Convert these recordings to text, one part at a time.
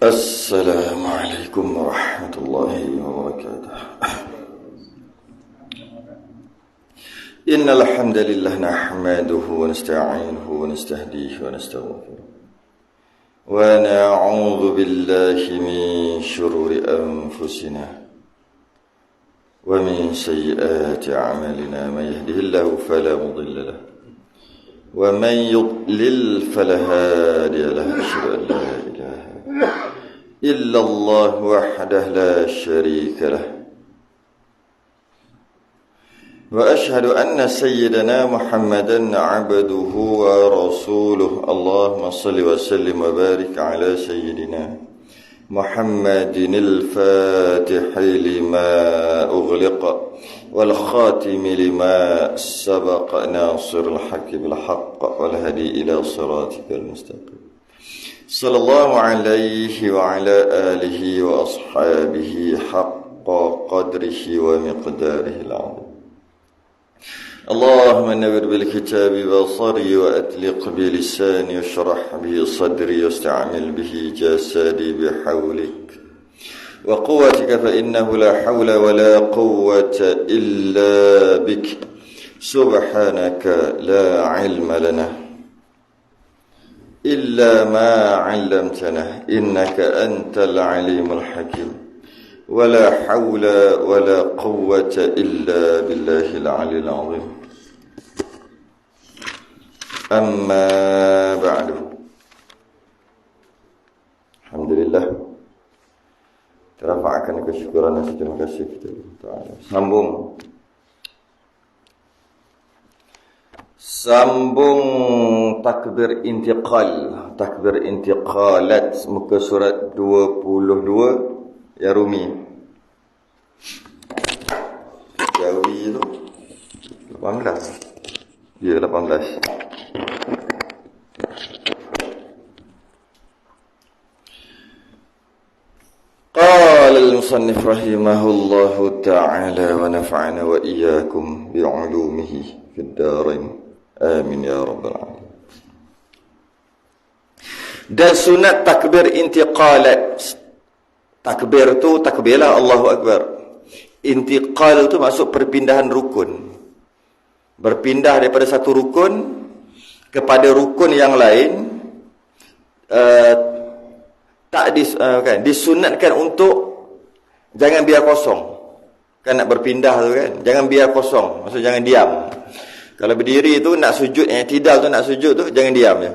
السلام عليكم ورحمة الله وبركاته. إن الحمد لله نحمده ونستعينه ونستهديه ونستغفره ونعوذ بالله من شرور أنفسنا ومن سيئات أعمالنا. من يهده الله فلا مضل له ومن يضلل فلا هادي له. أشهد أن لا إله إلا الله وحده لا شريك له وأشهد أن سيدنا محمدا عبده ورسوله. اللهم صل وسلم وبارك على سيدنا محمد الفاتح لما أغلق والخاتم لما سبق ناصر الحق بالحق والهدي إلى صراطك المستقيم. صلى الله عليه وعلى آله وأصحابه حق قدره ومقداره العظيم. اللهم نور بالكتاب بصري وأطلق بلساني واشرح به صدري واستعمل به جسدي بحولك وقوتك فإنه لا حول ولا قوة إلا بك. سبحانك لا علم لنا إلا ما علمتنا إنك أنت العليم الحكيم. ولا حول ولا قوة إلا بالله العلي العظيم. أما بعد. Alhamdulillah, terafa'kan kesyukuran dan terima kasih kepada Allah Ta'ala. Sambung takbir intiqalat muka surat 22 ya Rumi. Jawi tu 18. Ya 18. قال المصنف رحمه الله تعالى ونفعنا وإياكم بعلومه في الدارين آمين يا رب العالمين. Dan sunat takbir intiqalat. Takbir tu takbirlah Allahu Akbar. Intiqal tu masuk perpindahan rukun. Berpindah daripada satu rukun kepada rukun yang lain. Kan disunatkan untuk jangan biar kosong. Kan nak berpindah tu kan, jangan biar kosong, maksud jangan diam. Kalau berdiri tu nak sujud, i'tidal tu nak sujud tu jangan diam ya.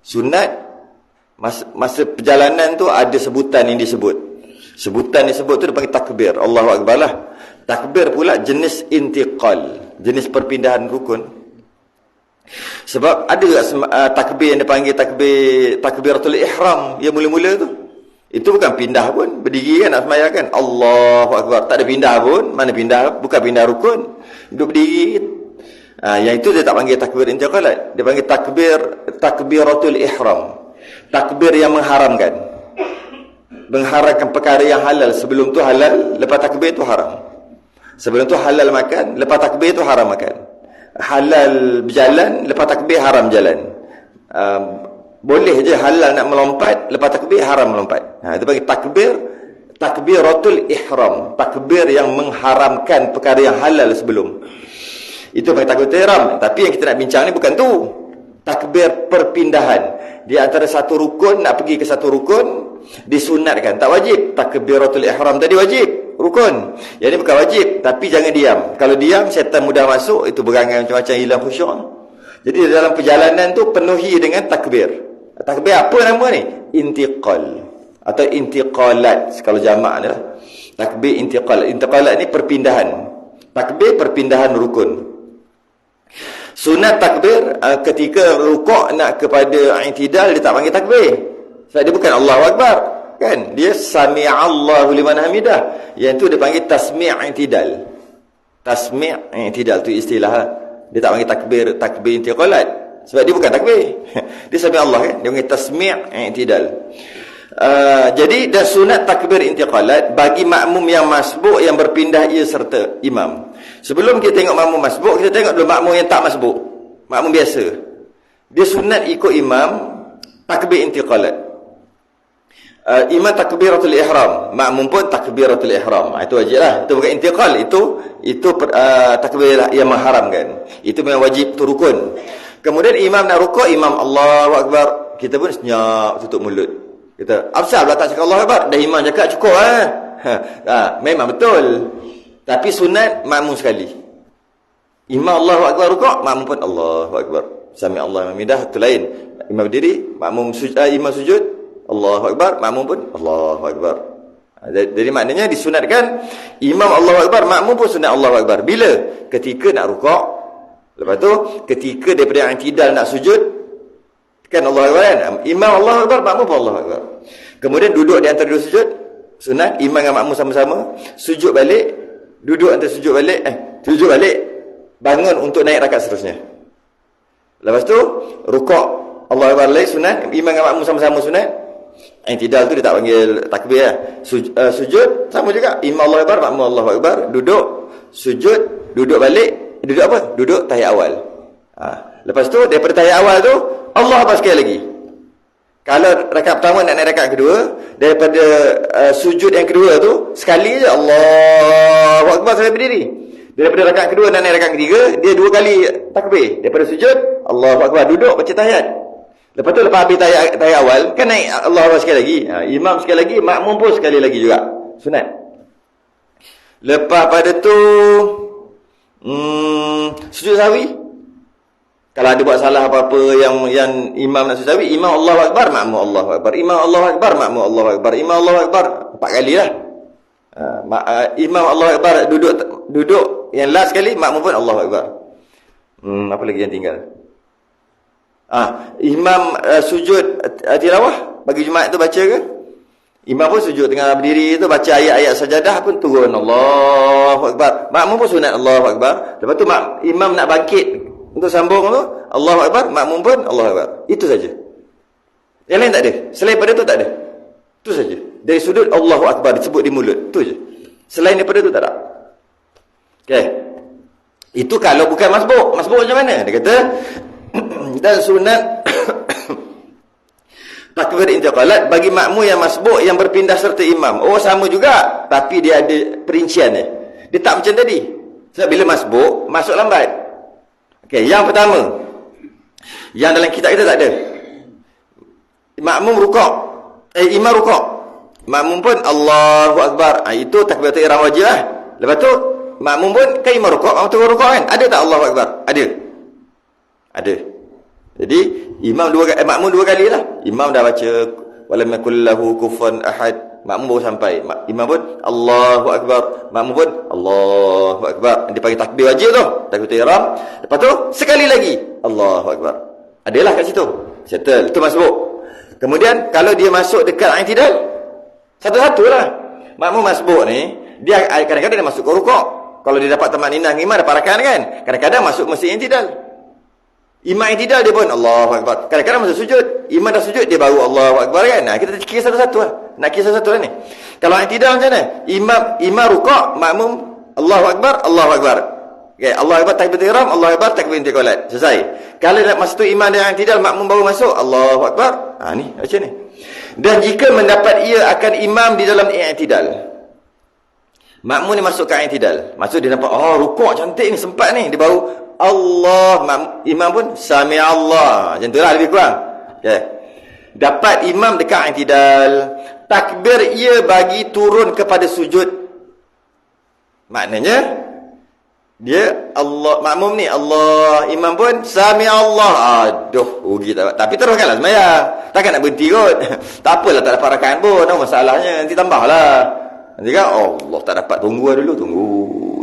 Sunat masa perjalanan tu ada sebutan yang disebut. Sebutan disebut tu dipanggil takbir. Allahu Akbar lah. Takbir pula jenis intiqal, jenis perpindahan rukun. Sebab ada takbir yang dipanggil takbiratul ihram yang mula-mula tu. Itu bukan pindah pun, berdiri kan nak sembahyang kan. Allahu Akbar, tak ada pindah pun. Mana pindah? Bukan pindah rukun. Duduk berdiri. Yang itu dia tak panggil takbir intiqalat. Dia panggil takbiratul ihram. Takbir yang mengharamkan. Mengharamkan perkara yang halal. Sebelum tu halal, lepas takbir tu haram. Sebelum tu halal makan, lepas takbir tu haram makan. Halal berjalan, lepas takbir haram jalan. Boleh je halal nak melompat, lepas takbir haram melompat. Itu panggil takbiratul ihram. Takbir yang mengharamkan perkara yang halal sebelum. Itu panggil takbiratul ihram. Tapi yang kita nak bincang ni bukan tu. Takbir perpindahan. Di antara satu rukun nak pergi ke satu rukun, disunatkan. Tak wajib. Takbiratul ihram tadi wajib, rukun. Yang ni bukan wajib, tapi jangan diam. Kalau diam, syaitan mudah masuk. Itu berangai macam-macam, hilang khusyuk. Jadi dalam perjalanan tu penuhi dengan takbir. Takbir apa nama ni? Intiqal atau intiqalat kalau jamak dia. Takbir intiqal. Intiqalat ni perpindahan. Takbir perpindahan rukun. Sunat takbir ketika rukuk nak kepada i'tidal, dia tak panggil takbir. Sebab dia bukan Allahu Akbar, kan? Dia sami'allahu liman hamidah. Yang tu dia panggil tasmi' i'tidal. Tasmi' i'tidal tu istilah. Dia tak panggil takbir intiqalat. Sebab dia bukan takbir. Dia sami'allah kan? Dia panggil tasmi' i'tidal. Jadi dan sunat takbir intiqalat bagi makmum yang masbuk yang berpindah ia serta imam. Sebelum kita tengok makmum masbuk, kita tengok dulu makmum yang tak masbuk, makmum biasa. Dia sunat ikut imam takbir intiqalat. Imam takbiratul ihram, makmum pun takbiratul ihram. Itu wajib lah. Itu bukan intiqal, itu takbir yang mengharamkan. Itu memang wajib, itu rukun. Kemudian imam nak rukuk, imam Allahu Akbar, kita pun senyap tutup mulut. Kita absal lah tak cakap Allahu Akbar, dah imam cakap cukup memang betul. Tapi sunat makmum sekali. Imam Allahu Akbar rukuk, makmum pun Allahu Akbar. Sami Allah hamidah, itu lain. Imam berdiri, makmum imam sujud, Allahu Akbar, makmum pun Allahu Akbar. Jadi maknanya disunatkan imam Allahu Akbar, makmum pun sunat Allahu Akbar. Bila? Ketika nak rukuk. Lepas tu ketika daripada i'tidal nak sujud, kan Allahu Akbar kan? Imam Allahu Akbar, makmum pun Allahu Akbar. Kemudian duduk di antara dua sujud, sunat imam dengan makmum sama-sama, sujud balik, duduk antara sujud balik, sujud balik, bangun untuk naik rakaat seterusnya. Lepas tu rukuk Allahu Akbar lagi sunat, imam dengan makmum sama-sama sunat. I'tidal tu dia tak panggil takbir lah. Sujud sama juga, imam Allahu Akbar, makmum Allahu Akbar, duduk, sujud, duduk balik, duduk apa? Duduk tahiyat awal. Lepas tu daripada tahiyat awal tu Allahu Akbar sekali lagi. Kalau rakaat pertama nak naik rakaat kedua, daripada sujud yang kedua tu sekali je Allahu Akbar sampai berdiri. Daripada rakaat kedua nak naik rakaat ketiga, dia dua kali takbir. Daripada sujud Allahu Akbar, duduk baca tahiyat. Lepas tu lepas habis tahiyat awal kan naik Allahu Akbar sekali lagi. Imam sekali lagi, makmum pun sekali lagi juga. Sunat. Lepas pada tu sujud sahwi. Kalau ada buat salah apa-apa yang imam nak sujud sahwi, imam Allahu Akbar, makmum Allahu Akbar. Imam Allahu Akbar, makmum Allahu Akbar. Imam Allahu Akbar 4 kali lah. Imam Allahu Akbar duduk yang last sekali, makmum pun Allahu Akbar. Apa lagi yang tinggal? Imam sujud tilawah bagi Jumaat tu baca ke? Imam pun sujud tengah berdiri tu baca ayat-ayat sajadah pun turun Allahu Akbar. Makmum pun sunat Allahu Akbar. Lepas tu imam nak bangkit untuk sambung tu Allahu Akbar, makmum pun Allahu Akbar. Itu saja. Yang lain tak ada. Selain pada tu tak ada. Itu saja. Dari sudut Allahu Akbar disebut di mulut. Itu je. Selain daripada tu tak ada. Okey. Itu kalau bukan masbuk. Masbuk macam mana? Dia kata dan sunat takbir intiqalat bagi makmum yang masbuk yang berpindah serta imam. Oh sama juga, tapi dia ada perincian ni. Dia tak macam tadi. Sebab bila masbuk, masuk lambat. Okey, yang pertama. Yang dalam kitab kita tak ada. Makmum rukuk. Imam rukuk. Makmum pun Allahu Akbar. Itu takbiratul ihram wajib lah. Lepas tu makmum pun kan imam rukuk, makmum turun rukuk kan? Ada tak Allahu Akbar? Ada. Jadi makmum dua kali lah. Imam dah baca walam yakul lahu kufuwan ahad, makmum baru sampai. Imam pun Allahu Akbar, makmum pun Allahu Akbar. Dia panggil takbir wajib tu, takbiratul ihram. Lepas tu sekali lagi Allahu Akbar. Adalah kat situ. Settle. Itu masbuk. Kemudian kalau dia masuk dekat i'tidal, satu-satulah. Makmum masbuk ni, dia kadang-kadang dia masuk ke rukuk. Kalau dia dapat tamanninah imam dapat rakaat kan. Kadang-kadang masuk masjid i'tidal. Imam i'tidal dia pun Allahu Akbar. Kadang-kadang masuk sujud, imam dah sujud dia baru Allahu Akbar kan. Kita kira satu-satu lah. Nak kira satu-satu lah ni. Kalau i'tidal macam mana? Imam rukuk, makmum Allahu Akbar, Allahu Akbar. Okay, Allahu Akbar takbiratul ihram, Allahu Akbar takbir intiqalat. Selesai. Kalau nak masuk imam dan i'tidal, makmum baru masuk Allahu Akbar. Ni macam ni. Dan jika mendapat ia akan imam di dalam i'tidal. Makmum ni masuk ke i'tidal. Maksud dia nampak rukuk cantik ni, sempat ni, dia baru Allah, imam pun sami Allah. Macam itulah lebih kurang. Okay. Dapat imam dekat i'tidal, takbir ia bagi turun kepada sujud. Maknanya dia Allah, makmum ni Allah, imam pun sami Allah. Aduh, rugi tak. Tapi teruskanlah sembahyang. Takkan nak berhenti kot. Tak apalah tak dapat rakaat pun. Tahu masalahnya, nanti tambahlah. Nanti kan Allah tak dapat, tunggu dulu.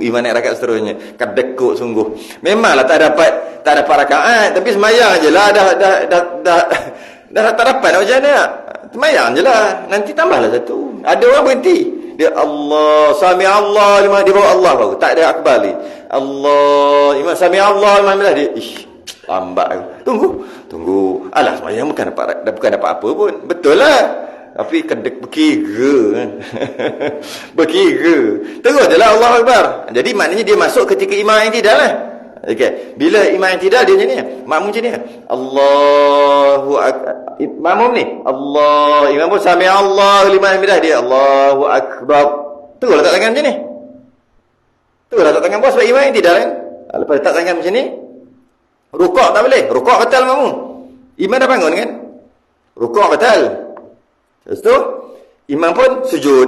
Iman naik rakaat seterusnya. Kedekut sungguh. Memanglah tak dapat rakaat, tapi sembahyang ajelah. Dah tak dapat macam mana? Sembahyang ajelah. Nanti tambahlah satu. Ada orang berhenti. Dia Allah, sami Allah, dia bawa Allah baru. Tak ada akbar ni. Allah, imam sami Allah, imam dia. Lambat. Tunggu. Alah, sembahyang bukan dapat apa pun. Betul lah. Tapi berkira. Berkira. Terus je lah Allahu Akbar. Jadi maknanya dia masuk ketika imam i'tidal lah. Okay. Bila imam i'tidal dia macam ni. Makmum macam ni. Allahu Akbar. makmum ni Allah, imam pun sami Allahu liman hamidah, dia Allahu akbar. Terus letak tangan macam ni. Terus letak tangan bawah sebab imam yang tidak kan. Lepas letak tangan macam ni, rukuk tak boleh. Rukuk batal makmum. Imam dah bangun kan? Rukuk batal. Lepas tu imam pun sujud.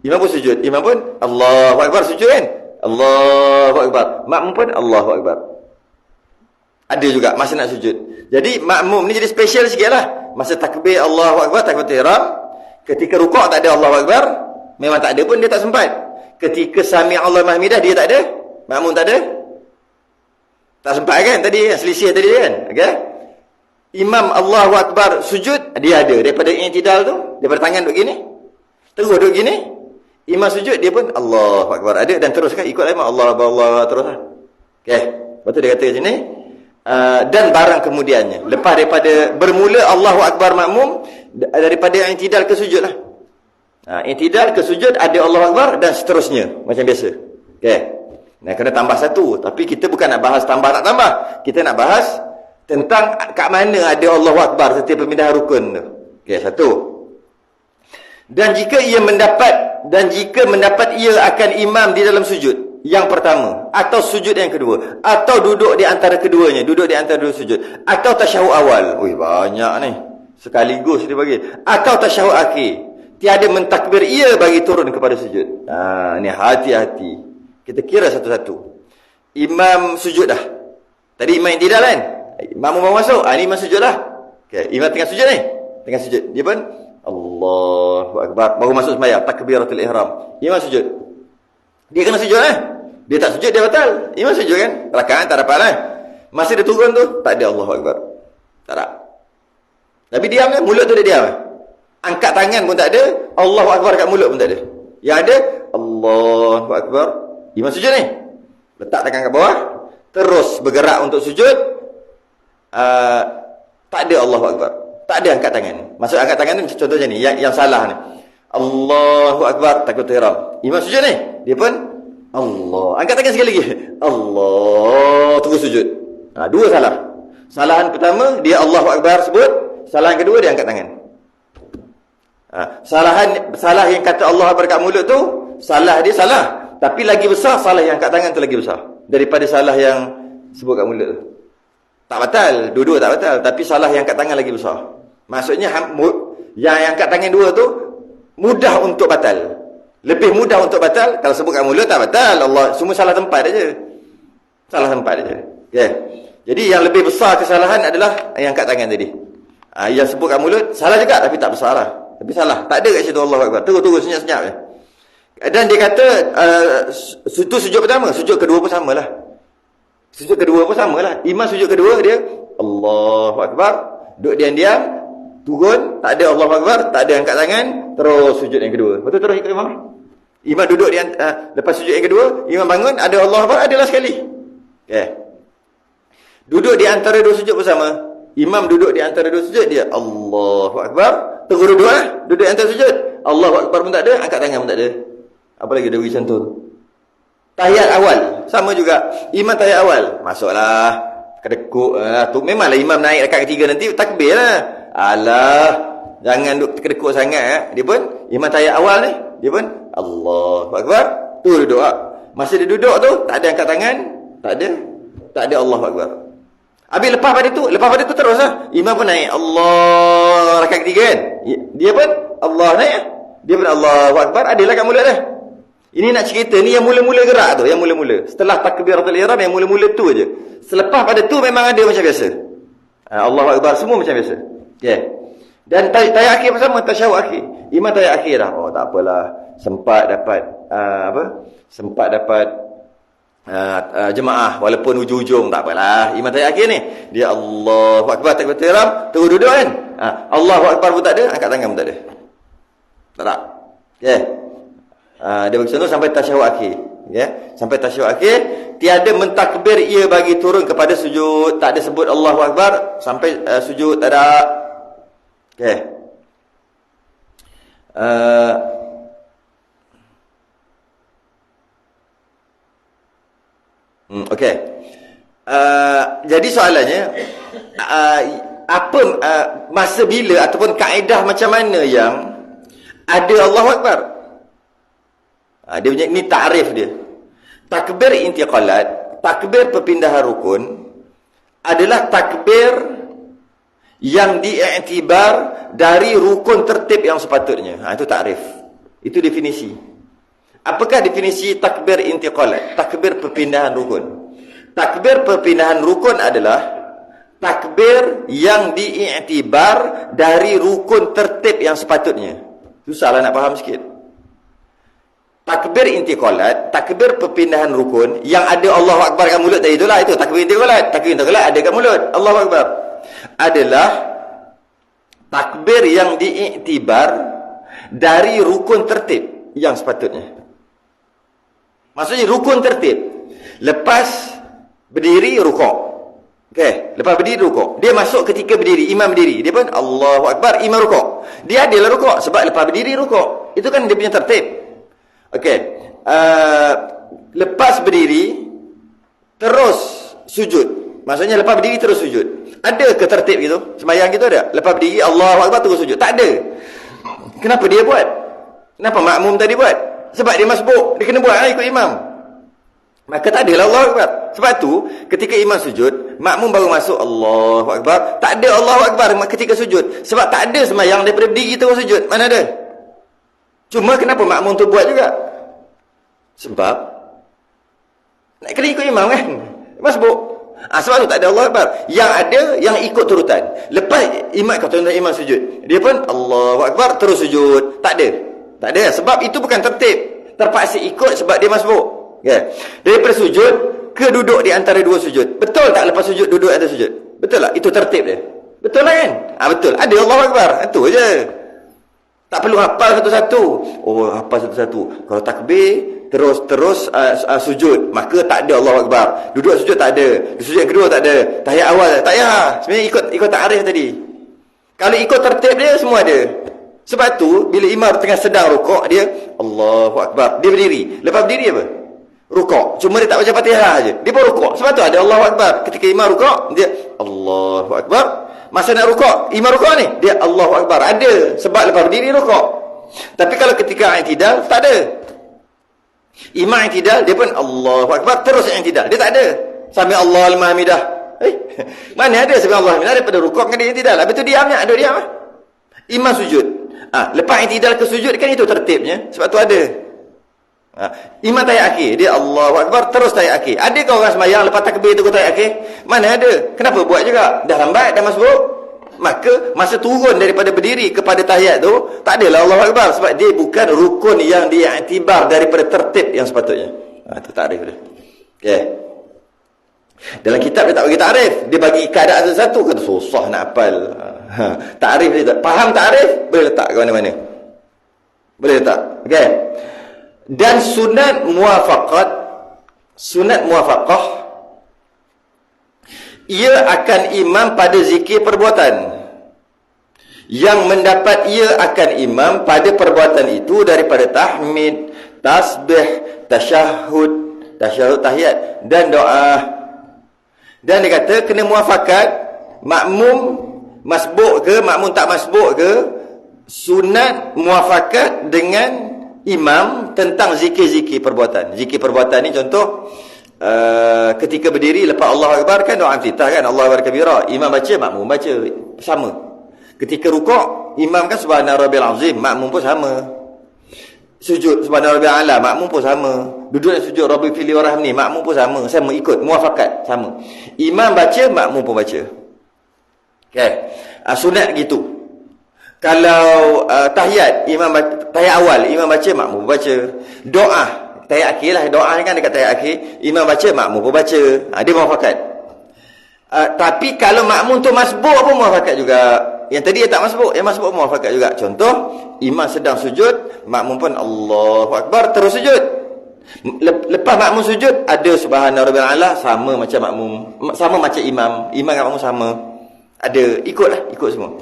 Imam pun Allahu akbar sujud kan? Allahu akbar. Makmum pun Allahu akbar. Ada juga masa nak sujud. Jadi makmum ni jadi special sikitlah. Masa takbir Allahu akbar, takbiratul ihram, ketika rukuk tak ada Allahu akbar, memang tak ada pun dia tak sempat. Ketika sami Allahu liman hamidah dia tak ada, makmum tak ada. Tak sempat kan tadi, selisih tadi kan. Okey. Imam Allahu akbar sujud, dia ada daripada i'tidal tu, daripada tangan duk gini. Terus duk gini. Imam sujud dia pun Allahu akbar ada, dan teruskan ikut imam Allah teruslah. Okey. Lepas tu dia kata sini dan barang kemudiannya, lepas daripada bermula Allahu akbar makmum, daripada i'tidal ke sujud lah. I'tidal ke sujud ada Allahu akbar dan seterusnya macam biasa. Okey. Nah, kena tambah satu, tapi kita bukan nak bahas tambah tak tambah. Kita nak bahas tentang kat mana ada Allahu akbar setiap pemindahan rukun tu. Okey, satu. Dan jika mendapat ia akan imam di dalam sujud yang pertama, atau sujud yang kedua, atau duduk di antara keduanya, duduk di antara dua sujud, atau tasyahud awal. Ui, banyak ni. Sekaligus dia bagi. Atau tasyahud akhir. Tiada mentakbir ia bagi turun kepada sujud. Ni hati-hati. Kita kira satu-satu. Imam sujud dah. Tadi imam yang tidak kan? Imam mau masuk. Ni imam sujud dah. Okay. Imam tengah sujud ni. Tengah sujud. Dia pun Allahu akbar. Baru masuk sembahyang. Takbiratul ihram. Imam sujud. Dia kena sujud lah. Dia tak sujud, dia batal. Imam sujud kan? Rakaat tak dapat lah. Masa dia turun tu, tak ada Allahu akbar. Tak ada. Tapi diam kan? Mulut tu dia diam. Angkat tangan pun tak ada. Allahu akbar kat mulut pun tak ada. Yang ada, Allahu akbar. Imam sujud ni. Letak tangan kat bawah. Terus bergerak untuk sujud. Tak ada Allahu akbar. Tak ada angkat tangan. Maksud angkat tangan ni contohnya ni. Yang salah ni. Allahu akbar, takbiratul ihram. Imam sujud ni, dia pun Allah. Angkat tangan sekali lagi. Allah, terus sujud. Dua salah. Salahan pertama dia Allahu akbar sebut, salahan kedua dia angkat tangan. Salah yang kata Allah akbar kat mulut tu, salah dia salah. Tapi lagi besar salah yang angkat tangan tu lagi besar daripada salah yang sebut kat mulut tu. Tak batal, dua-dua tak batal, tapi salah yang angkat tangan lagi besar. Maksudnya yang angkat tangan dua tu mudah untuk batal. Lebih mudah untuk batal. Kalau sebut kat mulut tak batal. Allah semua salah tempat aja. Salah tempat aja. Okay. Jadi yang lebih besar kesalahan adalah yang angkat tangan tadi. Yang sebut kat mulut salah juga tapi tak besar lah. Tapi salah. Tak ada kat situ Allahu akbar. Terus senyap-senyap je. Dan dia kata itu sujud pertama, sujud kedua pun samalah. Sujud kedua pun samalah. Imam sujud kedua dia Allahu akbar, duduk diam-diam. Turun, tak ada Allahu akbar, tak ada angkat tangan, terus sujud yang kedua. Betul terus ikut imam. Imam duduk lepas sujud yang kedua, imam bangun, ada Allahu akbar, adalah sekali. Okay. Duduk di antara dua sujud bersama. Imam duduk di antara dua sujud, dia Allahu akbar, terus duduk lah, duduk di antara sujud. Allahu akbar pun tak ada, angkat tangan pun tak ada. Apa lagi dia bagi contoh? Tahiyat awal, sama juga. Imam tahiyat awal, masuklah, kedekuk tu memanglah imam naik rakaat ketiga nanti takbir lah. Alah, jangan duduk kedekut sangat. Dia pun imam tahiyat awal ni, dia pun Allahu akbar, tu duduk. Masa dia duduk tu tak ada angkat tangan, tak ada Allahu akbar. Habis lepas pada tu teruslah. Imam pun naik Allah rakaat ketiga kan. Dia pun Allah naik. Dia pun Allahu akbar, adalah kat mulut dah. Ini nak cerita ni yang mula-mula gerak tu, yang mula-mula. Setelah takbiratul ihram yang mula-mula tu aje. Selepas pada tu memang ada macam biasa. Allahu akbar semua macam biasa. Okay. Dan tahiyat akhir bersama tasyahud akhir. Imam tahiyat akhir dah. Oh tak apalah, sempat dapat jemaah walaupun hujung-hujung tak apalah. Imam tahiyat akhir ni dia Allahu akbar takbiratul ihram, terus duduk kan. Allahu akbar pun tak ada, angkat tangan pun tak ada. Tak. Okey. Dia bagi contoh sampai tasyahud akhir. Ya, sampai tasyahud akhir tiada mentakbir ia bagi turun kepada sujud, tak ada sebut Allahu akbar sampai sujud, tak ada. Okey. Okey. Jadi soalannya apa masa bila ataupun kaedah macam mana yang ada Allahu Akbar. Dia punya ni takrif dia. Takbir intiqalat, takbir perpindahan rukun adalah takbir yang diiktibar dari rukun tertib yang sepatutnya. Itu takrif. Itu definisi. Apakah definisi takbir intiqalat? Takbir perpindahan rukun. Takbir perpindahan rukun adalah takbir yang diiktibar dari rukun tertib yang sepatutnya. Susahlah nak faham sikit. Takbir intiqalat, takbir perpindahan rukun yang ada Allahu Akbar kat mulut tadi itulah, itu takbir intiqalat. Takbir intiqalat ada kat mulut, Allahu Akbar. Adalah takbir yang diiktibar dari rukun tertib yang sepatutnya. Maksudnya rukun tertib. Lepas berdiri rukuk. Okey, lepas berdiri rukuk. Dia masuk ketika berdiri, imam berdiri. Dia pun Allahu Akbar, imam rukuk. Dia adalah rukuk sebab lepas berdiri rukuk. Itu kan dia punya tertib. Okey. Lepas berdiri terus sujud. Maksudnya lepas berdiri terus sujud. Ada ke tertib gitu? Sembahyang gitu ada? Lepas berdiri Allahu Akbar terus sujud. Tak ada. Kenapa dia buat? Kenapa makmum tadi buat? Sebab dia masbuk, dia kena buat ikut imam. Maka tak adalah Allahu Akbar. Sebab tu ketika imam sujud, makmum baru masuk Allahu Akbar. Tak ada Allahu Akbar ketika sujud. Sebab tak ada sembahyang daripada berdiri terus sujud. Mana ada? Cuma kenapa makmum tu buat juga? Sebab nak kena ikut imam kan? Masbuk. Sebab tu tak ada Allahu Akbar. Yang ada yang ikut turutan. Lepas imam kata imam sujud, dia pun Allahu Akbar terus sujud. Tak ada. Tak ada. Sebab itu bukan tertib. Terpaksa ikut sebab dia masbuk. Okay. Daripada sujud ke duduk di antara dua sujud. Betul tak lepas sujud duduk atas sujud? Betul tak? Itu tertib dia. Betul lah kan? Betul. Ada Allahu Akbar. Itu je. Tak perlu hafal satu-satu. Oh, hafal satu-satu. Kalau takbir terus sujud, maka tak ada Allahu Akbar. Duduk sujud tak ada. Sujud yang kedua tak ada. Tahiyat awal tak payah. Sebenarnya ikut takrif tadi. Kalau ikut tertib dia semua ada. Sebab tu bila imam tengah sedang rukuk dia Allahu Akbar. Dia berdiri. Lepas berdiri apa? Rukuk. Cuma dia tak baca Fatihah aje. Dia pun rukuk. Sebab tu ada Allahu Akbar. Ketika imam rukuk dia Allahu Akbar. Masa nak rukuk, imam rukuk ni dia Allahu Akbar. Ada sebab lepas berdiri rukuk. Tapi kalau ketika i'tidal tak ada. Imam i'tidal dia pun Allahu Akbar terus i'tidal. Dia tak ada sampai Allahu liman hamidah. Mana ada sampai Allahu hamidah daripada rukuk dengan dia i'tidal. Habis tu diamnya, ada diam. Imam sujud. Lepas i'tidal ke sujud kan itu tertibnya. Sebab tu ada. Imam tahiyat akhir, dia Allahu Akbar terus tahiyat akhir. Adakah orang sembahyang lepas takbir tu tahiyat akhir? Mana ada. Kenapa buat juga? Dah lambat, dah masbuk. Maka masa turun daripada berdiri kepada tahiyat tu tak adalah Allahu Akbar sebab dia bukan rukun yang diiktibar daripada tertib yang sepatutnya. Itu takrif dia. Okey. Dalam kitab dia tak bagi takrif, dia bagi keadaan satu-satu. Kata susah nak hafal. Takrif dia tak faham. Takrif boleh letak ke mana-mana. Boleh letak. Okey. Dan sunat muwafaqah ia akan imam pada zikir perbuatan. Yang mendapat ia akan imam pada perbuatan itu daripada tahmid, tasbih, tasyahud tahiyat dan doa. Dan dia kata kena muafakat, makmum masbuk ke makmum tak masbuk ke, sunat muafakat dengan imam tentang zikir-zikir perbuatan. Zikir perbuatan ni contoh ketika berdiri lepas Allahu Akbar kan doa iftitah kan, Allahu Akbar kabira. Imam baca, makmum baca sama. Ketika rukuk, imam kan subhana rabbil azim, makmum pun sama. Sujud subhana rabbil ala, makmum pun sama. Duduk dan sujud rabbil fili warahmni, makmum pun sama. Sama ikut muafakat sama. Imam baca, makmum pun baca. Okey. Sunat gitu. Kalau tahiyat, imam tahiyat awal, imam baca, makmum baca. Doa, tahiyat akhir lah, doa ni kan dekat tahiyat akhir, imam baca, makmum pun baca. Dia muafakat. Tapi kalau makmum tu masbuk pun muafakat juga. Yang tadi dia tak masbuk, yang masbuk muafakat juga. Contoh, imam sedang sujud, makmum pun Allahu Akbar terus sujud. Lepas makmum sujud, ada subhana rabbil a'la, sama macam makmum, sama macam imam. Imam dengan makmum sama. Ada, ikut semua.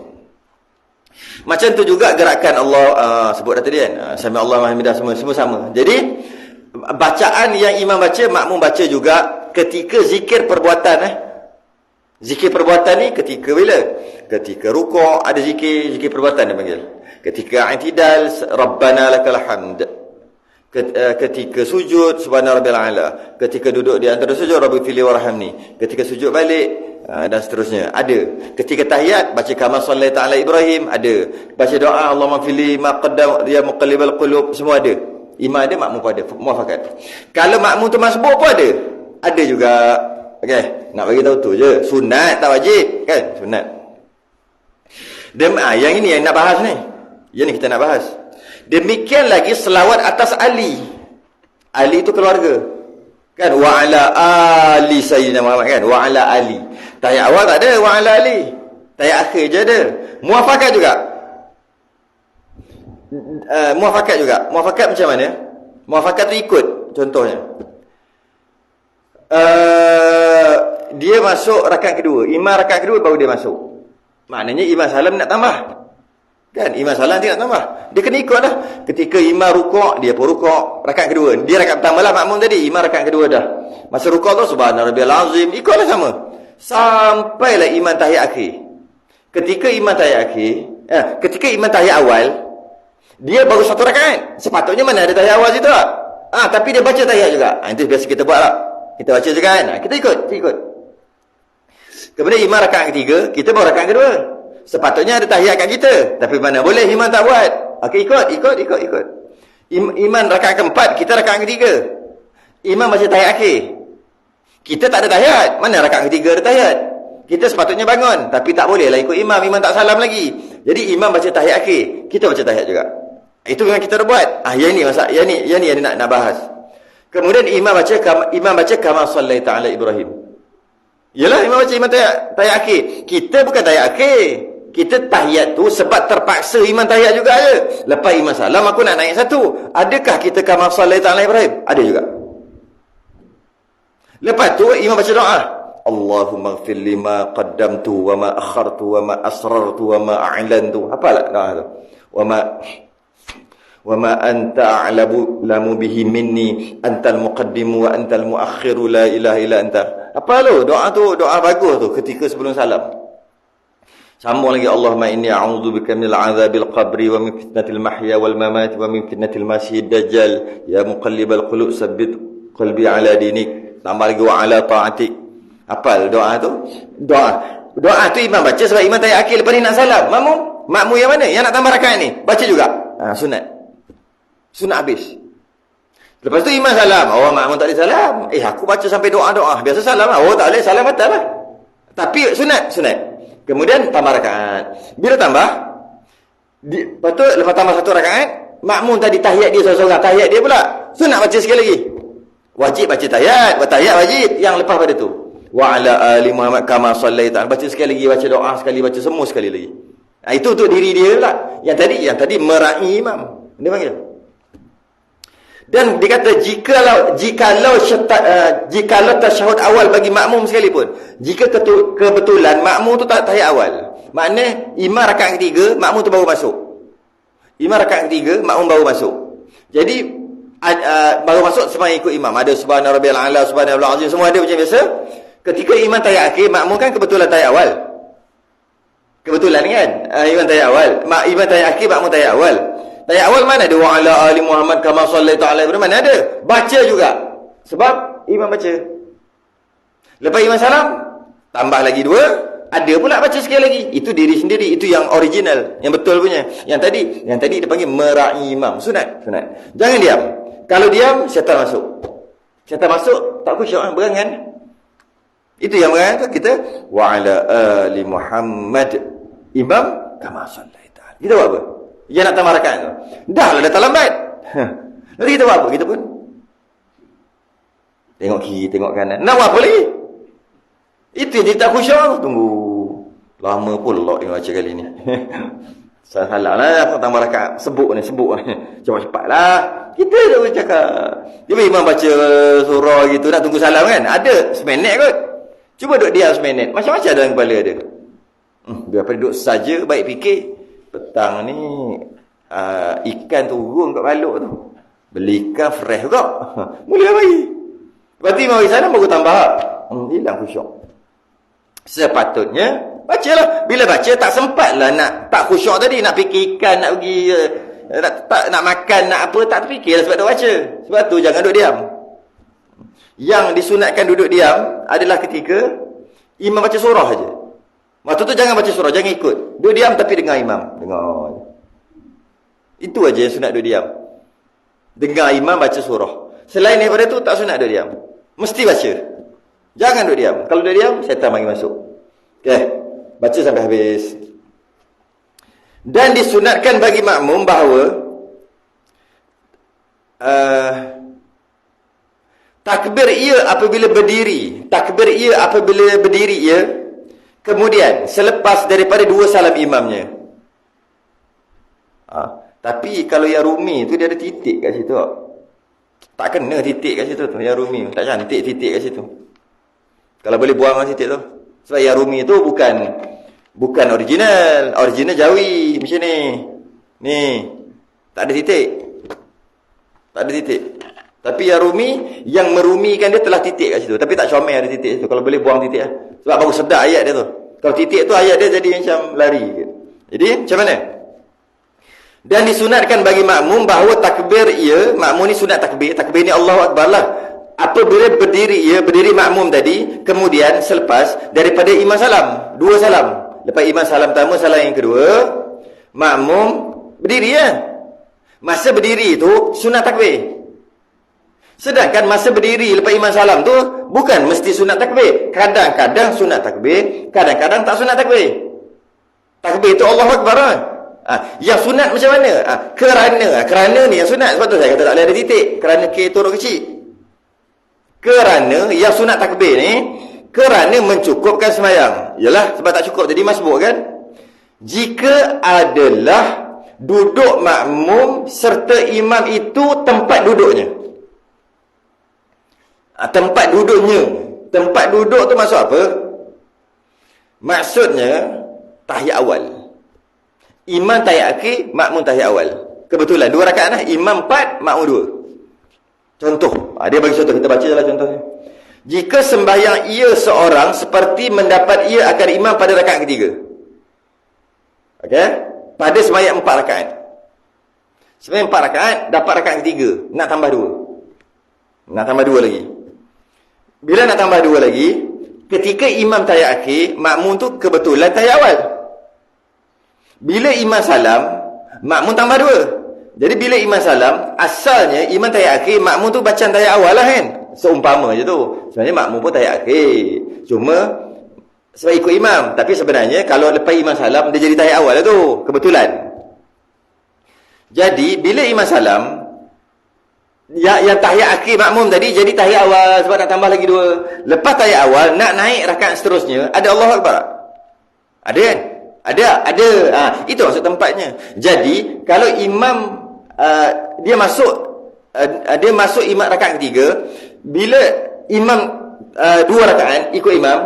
Macam tu juga gerakan Allah sebut dah tadi kan, sami Allah mahamidah, semua sama. Jadi bacaan yang imam baca, makmum baca juga ketika zikir perbuatan. Zikir perbuatan ni ketika bila? Ketika rukuk ada zikir perbuatan dia panggil. Ketika i'tidal, Rabbana lakal hamd. Ketika sujud, subhana rabbil a'la. Ketika duduk di antara sujud, rabbi fili warhamni. Ketika sujud balik, dan seterusnya. Ada. Ketika tahiyat, baca kama sallaita ala Ibrahim, ada. Baca doa Allahumma fili ma qaddam ya muqallibal qulub, semua ada. Imam ada, makmum pun ada, muafakat. Kalau makmum tu masbuk pun ada. Ada juga. Okey, nak bagi tahu tu je. Sunat tak wajib, kan? Sunat. Yang ini yang nak bahas ni. Yang ni kita nak bahas. Demikian lagi selawat atas Ali. Ali itu keluarga. Kan? Wa ala ali Sayyidina Muhammad, kan? Wa ala Ali. Tahiyat awal tak ada, wa ala Ali. Tahiyat akhir je ada. Muafakat juga. Muafakat juga. Muafakat macam mana? Muafakat tu ikut. Contohnya. Dia masuk rakaat kedua. Imam rakaat kedua baru dia masuk. Maknanya imam salam nak tambah. Kan? Imam salam dia nak tambah. Dia kena ikut lah. Ketika imam rukuk, dia pun rukuk. Rakaat kedua. Dia rakaat pertama lah makmum tadi. Imam rakaat kedua dah. Masa rukuk tu, subhana rabbiyal azim. Ikutlah sama. Sampailah imam tahiyat akhir. Ketika imam tahiyat akhir, ketika imam tahiyat awal, dia baru satu rakaat. Sepatutnya mana ada tahiyat awal situ tak? Tapi dia baca tahiyat juga. Itu biasa kita buat lah. Kita baca je kan. Kita ikut. Kemudian imam rakaat ketiga, kita baru rakaat kedua. Sepatutnya ada tahiyat kat kita. Tapi mana boleh imam tak buat. Okey, ikut. Imam rakaat keempat, kita rakaat ketiga. Imam baca tahiyat akhir. Kita tak ada tahiyat. Mana rakaat ketiga ada tahiyat? Kita sepatutnya bangun. Tapi tak boleh lah ikut imam. Imam tak salam lagi. Jadi imam baca tahiyat akhir. Kita baca tahiyat juga. Itu yang kita dah buat. Yang ni yang nak bahas. Kemudian imam baca kama sallaita ala Ibrahim. Yalah, imam baca tahiyat akhir. Kita bukan tahiyat akhir. Kita tahiyat tu sebab terpaksa imam tahiyat juga je. Lepas imam salam, aku nak naik satu. Adakah kita kama sallaita ala Ibrahim? Ada juga. Lepas tu imam baca doa. Allahumma ighfir lima qaddamtu wa ma akhartu wa ma asrartu wa ma a'lantu. Apalah doa tu? Wa ma anta a'lamu bihi minni antal muqaddimu wa antal muakhiru la ilaha illa anta. Apa lu? Doa tu doa bagus tu ketika sebelum salam. Sambung lagi, Allahumma inni a'udzubika minal 'adzabil qabri wa min fitnatil mahya wal mamat wa min fitnatil masiihid dajjal ya muqallibal qulub tsabbit qalbi 'ala dinik. Tambah lagi wa 'ala ta'atik. Apa doa tu? Doa tu imam baca sebab imam tahiyat akhir lepas ni nak salam. Makmum yang mana? Yang nak tambah rakaat ni? Baca juga. Sunat habis. Lepas tu imam salam. Oh, makmum tak boleh salam. Aku baca sampai doa-doa. Biasa salam lah. Oh, tak boleh salam batal lah. Tapi sunat. Kemudian tambah rakaat. Bila tambah, lepas tu lepas tambah satu rakaat, makmum tadi tahiyat dia seorang-seorang. Tahiyat dia pula. Sunat baca sekali lagi. Wajib baca tahiyat. Tahiyat wajib. Yang lepas pada tu. Wa ala ali Muhammad kama sallaita. Baca sekali lagi. Baca doa sekali. Baca semua sekali lagi. Itu untuk diri dia pula. Yang tadi meraih imam. Dia panggil. Dan dia kata jikalau tasyahud awal bagi makmum sekalipun, jika kebetulan makmum tu tak tahiyat awal, maknanya imam rakaat ketiga, makmum tu baru masuk. Imam rakaat ketiga, makmum baru masuk. Jadi baru masuk semua ikut imam. Ada subhana rabbiyal a'la, subhana rabbiyal azim, semua ada macam biasa. Ketika imam tahiyat akhir, makmum kan kebetulan tahiyat awal. Kebetulan kan? Imam tahiyat awal. Imam tahiyat akhir, makmum tahiyat awal. Tahiyat awal mana ada wa ala ali Muhammad kama sallaita ala Ibrahim, mana ada? Baca juga. Sebab imam baca. Lepas imam salam, tambah lagi dua, ada pula baca sekali lagi. Itu diri sendiri, itu yang original, yang betul punya. Yang tadi dia panggil mera'i imam. Sunat. Jangan diam. Kalau diam, syaitan masuk. Syaitan masuk, tak khusyuk, berangan. Itu yang berangan tu kita wa ala ali Muhammad imam kama sallaita. Kita buat apa? Dia nak tambah rakaat tu. Dah lah, dah lambat. Nanti kita buat apa? Kita pun tengok kiri, tengok kanan. Nak buat apa lagi? Itu yang dia tak khusyuk. Tunggu. Lama pula yang baca kali ni. Salah lah. Tambah rakaat. Sebut ni. Cepat-cepat lah. Kita dah bercakap. Cuba imam baca surah gitu. Nak tunggu salam kan? Ada. Seminit kot. Cuba duduk diam seminit. Macam-macam dalam kepala ada. Daripada duduk saja, baik fikir. Petang ni ikan turun kat balok tu. Beli ikan fresh juga. Boleh bagi. Lepas tu imam bagi salam baru tambah. Hilang khusyuk. Sepatutnya bacalah. Bila baca tak sempatlah nak, tak khusyuk tadi, nak fikirkan, nak pergi nak makan, nak apa, tak terfikirlah sebab tu baca. Sebab tu jangan duduk diam. Yang disunatkan duduk diam adalah ketika imam baca surah saja. Waktu tu jangan baca surah, jangan ikut. Duduk diam tapi dengar imam. Dengar. Itu aja yang sunat duduk diam. Dengar imam baca surah. Selain daripada tu tak sunat duduk diam. Mesti baca. Jangan duduk diam. Kalau duduk diam, syaitan mari masuk. Okey. Baca sampai habis. Dan disunatkan bagi makmum bahawa takbir ia apabila berdiri. Takbir ia apabila berdiri ia. Kemudian selepas daripada dua salam imamnya. Tapi kalau yang rumi tu dia ada titik kat situ. Tak kena titik kat situ tu. Yang rumi tak cantik titik kat situ. Kalau boleh buang titik tu. Sebab yang rumi tu bukan original. Original Jawi macam ni. Ni. Tak ada titik. Tak ada titik. Tapi yang rumi, yang merumikan dia telah titik kat situ. Tapi tak comel ada titik situ. Kalau boleh buang titik lah. Sebab baru sedap ayat dia tu. Kalau titik tu ayat dia jadi macam lari. Jadi macam mana? Dan disunatkan bagi makmum bahawa takbir ia, makmum ni sunat takbir. Takbir ni Allahu Akbar lah. Apabila berdiri ia, berdiri makmum tadi, kemudian selepas daripada imam salam. Dua salam. Lepas imam salam pertama, salam yang kedua, makmum berdiri ya. Masa berdiri tu sunat takbir. Sedangkan masa berdiri lepas imam salam tu bukan mesti sunat takbir. Kadang-kadang sunat takbir, kadang-kadang tak sunat takbir. Takbir itu Allahu Akbar. Yang sunat macam mana? Kerana ni yang sunat. Sebab tu saya kata tak boleh ada titik. Kerana K turun kecil. Kerana yang sunat takbir ni, kerana mencukupkan sembahyang. Yalah, sebab tak cukup jadi masbuk kan? Jika adalah duduk makmum serta imam itu tempat duduknya. Tempat duduknya. Tempat duduk tu maksud apa? Maksudnya tahiyat awal. Imam tahiyat akhir, makmum tahiyat awal. Kebetulan 2 rakaat lah. Imam 4, makmum 2. Contoh. Dia bagi contoh. Kita baca je lah contohnya. Jika sembahyang ia seorang seperti mendapat ia akan imam pada rakaat ketiga. Okey? Pada sembahyang 4 rakaat. Sembahyang 4 rakaat, dapat rakaat ketiga. Nak tambah 2. Nak tambah 2 lagi. Bila nak tambah 2 lagi, ketika imam tahiyat akhir, makmum tu kebetulan tahiyat awal. Bila imam salam, makmum tambah 2. Jadi bila imam salam, asalnya imam tahiyat akhir, makmum tu bacaan tahiyat awal lah kan. Seumpama je tu. Sebenarnya makmum pun tahiyat akhir. Cuma sebab ikut imam. Tapi sebenarnya kalau lepas imam salam, dia jadi tahiyat awal lah tu. Kebetulan. Jadi bila imam salam, yang tahiyat akhir makmum tadi jadi tahiyat awal sebab nak tambah lagi 2. Lepas tahiyat awal, nak naik rakaat seterusnya, ada Allahu Akbar. Ada kan? Ada. Itu maksud tempatnya. Jadi, kalau imam dia masuk imam rakaat ketiga, bila imam 2 rakaat ikut imam,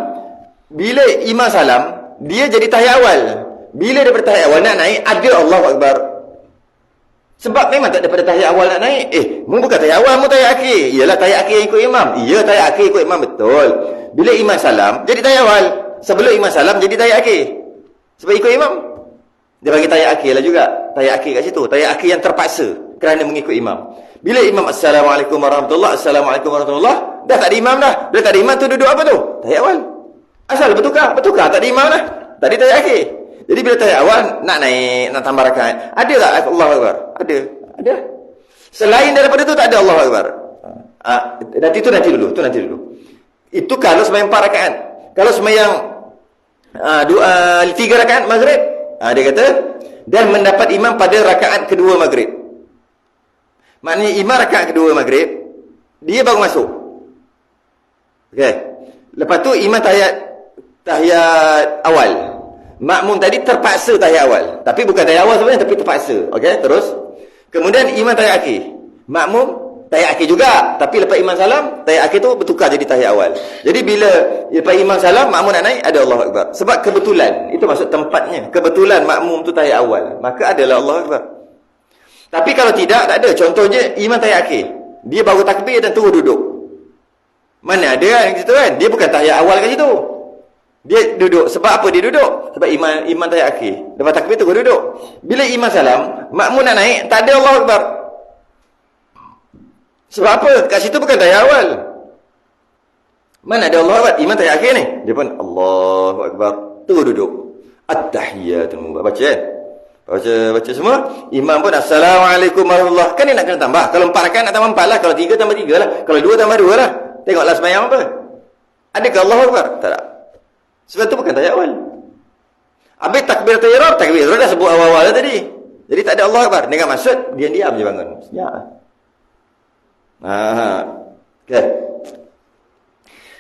bila imam salam, dia jadi tahiyat awal. Bila daripada tahiyat awal nak naik, ada Allahu Akbar. Sebab memang tak daripada tahiyat awal nak naik. Mu bukan tahiyat awal, mu tahiyat akhir. Iyalah tahiyat akhir yang ikut imam. Ya, tahiyat akhir ikut imam, betul. Bila imam salam, jadi tahiyat awal. Sebelum imam salam, jadi tahiyat akhir. Sebab ikut imam. Dia bagi tahiyat akhir lah juga. Tahiyat akhir kat situ. Tahiyat akhir yang terpaksa kerana mengikut imam. Bila imam Assalamualaikum warahmatullahi, Assalamualaikum warahmatullahi, dah tak ada imam dah. Bila tak ada imam tu duduk apa tu? Tahiyat awal. Asal bertukar, tak ada imam dah. Tadi tahiyat akhir. Jadi bila tahiyat awal, nak naik, nak tambah rakaat. Ada tak Allahu Akbar? Ada. Selain daripada tu tak ada Allahu Akbar. Nanti dulu. Itu kalau sembahyang 4 rakaat. Kalau sembahyang 3 rakaat maghrib, dia kata, dan mendapat imam pada rakaat kedua maghrib. Maknanya imam rakaat kedua maghrib, dia baru masuk. Okey. Lepas tu imam tahiyat awal. Makmum tadi terpaksa tahiyat awal. Tapi bukan tahiyat awal sebenarnya, tapi terpaksa. Okey, terus. Kemudian imam tahiyat akhir. Makmum tahiyat akhir juga. Tapi lepas imam salam, tahiyat akhir tu bertukar jadi tahiyat awal. Jadi bila lepas imam salam, makmum nak naik, ada Allahu Akbar. Sebab kebetulan. Itu maksud tempatnya. Kebetulan makmum tu tahiyat awal. Maka adalah Allahu Akbar. Tapi kalau tidak, tak ada. Contohnya, imam tahiyat akhir. Dia baru takbir dan terus duduk. Mana ada kan situ kan? Dia bukan tahiyat awal kat situ. Dia duduk. Sebab apa dia duduk? Sebab iman tahiyat akhir. Lepas takbir tu duduk. Bila imam salam, makmum nak naik, tak ada Allahu Akbar. Sebab apa? Kat situ bukan tahiyat awal. Mana ada Allahu Akbar? Imam tahiyat akhir ni. Dia pun Allahu Akbar. Tu duduk. At-tahiyatul mubarak. Baca semua. Imam pun Assalamualaikum warahmatullahi. Kan dia nak kena tambah. Kalau 4 rakaat nak tambah 4 lah. Kalau 3 tambah 3 lah. Kalau 2 tambah 2 lah. Tengoklah sembahyang apa. Adakah Allahu Akbar? Tak ada. Sebab tu bukan tahiyat awal. Habis takbiratul ihram, dah sebut awal-awal tadi. Jadi tak ada Allahu Akbar. Dengan maksud diam-diam je bangun. Senyap. Okay.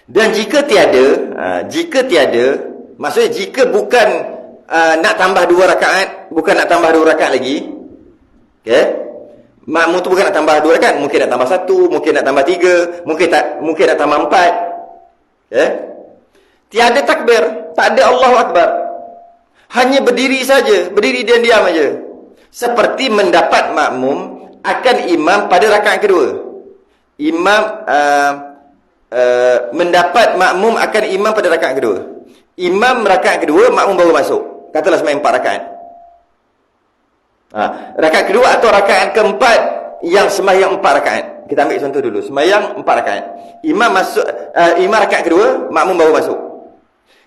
Dan jika tiada, maksudnya jika bukan nak tambah 2 rakaat, bukan nak tambah 2 rakaat lagi, okay, makmum tu bukan nak tambah 2 rakaat, mungkin nak tambah 1, mungkin nak tambah 3, mungkin nak tambah 4, okay, tiada takbir, tak ada Allahu Akbar, hanya berdiri saja, berdiri diam-diam aja, seperti mendapat makmum akan imam pada rakaat kedua. Imam mendapat makmum akan imam pada rakaat kedua. Imam rakaat kedua, makmum baru masuk. Katalah sembahyang 4 rakaat. Rakaat kedua atau rakaat keempat yang sembahyang 4 rakaat. Kita ambil contoh dulu. Sembahyang 4 rakaat. Imam masuk, imam rakaat kedua, makmum baru masuk.